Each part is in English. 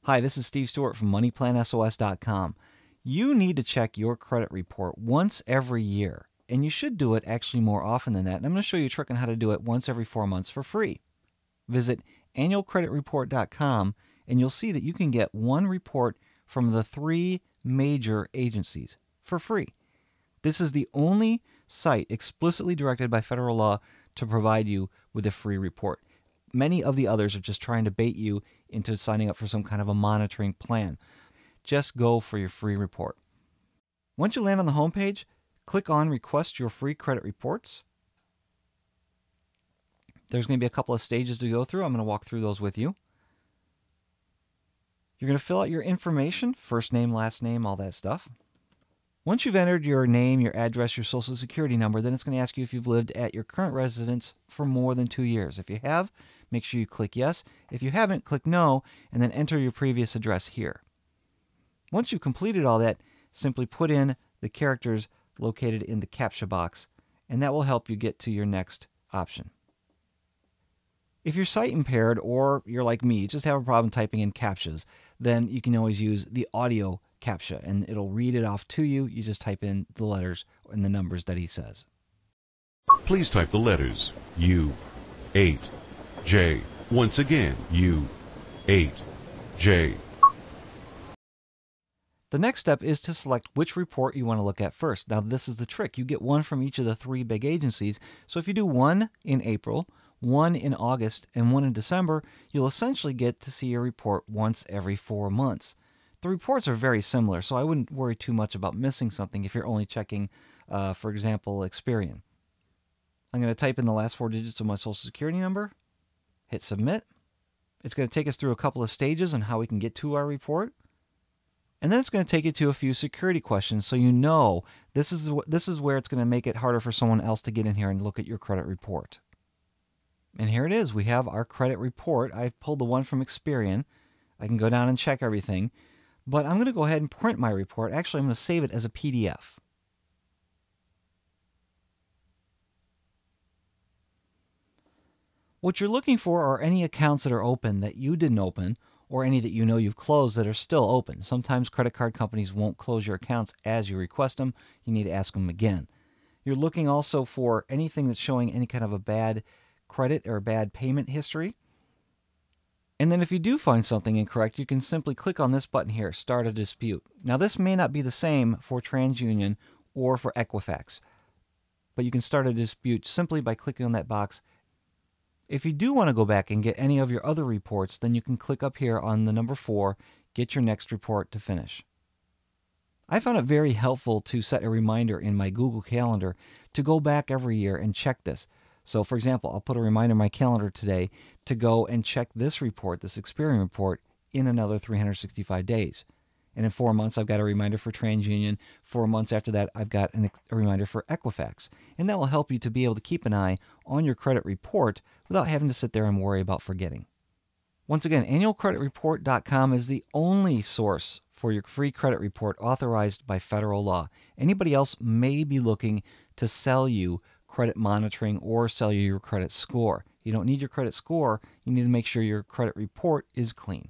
Hi, this is Steve Stewart from MoneyPlanSOS.com. You need to check your credit report once every year, and you should do it actually more often than that. And I'm going to show you a trick on how to do it once every 4 months for free. Visit AnnualCreditReportcom, and you'll see that you can get one report from the 3 major agencies for free. This is the only site explicitly directed by federal law to provide you with a free report. Many of the others are just trying to bait you into signing up for some kind of a monitoring plan. Just go for your free report. Once you land on the home page, click on Request Your Free Credit Reports. There's going to be a couple of stages to go through. I'm going to walk through those with you. You're going to fill out your information, first name, last name, all that stuff. Once you've entered your name, your address, your social security number, then it's going to ask you if you've lived at your current residence for more than 2 years. If you have, make sure you click yes. If you haven't, click no, and then enter your previous address here. Once you've completed all that, simply put in the characters located in the CAPTCHA box, and that will help you get to your next option. If you're sight impaired or you're like me, just have a problem typing in CAPTCHAs, then you can always use the audio CAPTCHA, and it'll read it off to you. You just type in the letters and the numbers that he says. Please type the letters U, 8, J. Once again, U, 8, J. The next step is to select which report you want to look at first. Now, this is the trick. You get one from each of the 3 big agencies. So if you do one in April, one in August, and one in December, you'll essentially get to see your report once every 4 months. The reports are very similar, so I wouldn't worry too much about missing something if you're only checking, for example, Experian. I'm going to type in the last 4 digits of my social security number, hit submit. It's going to take us through a couple of stages on how we can get to our report. And then it's going to take you to a few security questions so you know this is where it's going to make it harder for someone else to get in here and look at your credit report. And here it is. We have our credit report. I've pulled the one from Experian. I can go down and check everything. But I'm going to go ahead and print my report. Actually, I'm going to save it as a PDF. What you're looking for are any accounts that are open that you didn't open, or any that you know you've closed that are still open. Sometimes credit card companies won't close your accounts as you request them. You need to ask them again. You're looking also for anything that's showing any kind of a bad credit or bad payment history. And then if you do find something incorrect, you can simply click on this button here, Start a Dispute. Now, this may not be the same for TransUnion or for Equifax, but you can start a dispute simply by clicking on that box. If you do want to go back and get any of your other reports, then you can click up here on the number 4, Get Your Next Report to finish. I found it very helpful to set a reminder in my Google Calendar to go back every year and check this. So, for example, I'll put a reminder in my calendar today to go and check this report, this Experian report, in another 365 days. And in 4 months, I've got a reminder for TransUnion. 4 months after that, I've got a reminder for Equifax. And that will help you to be able to keep an eye on your credit report without having to sit there and worry about forgetting. Once again, AnnualCreditReport.com is the only source for your free credit report authorized by federal law. Anybody else may be looking to sell you credit monitoring or sell you your credit score. You don't need your credit score. You need to make sure your credit report is clean.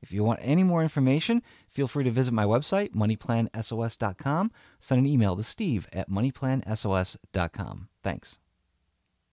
If you want any more information, feel free to visit my website, MoneyPlanSOS.com. Send an email to steve@MoneyPlanSOS.com. Thanks.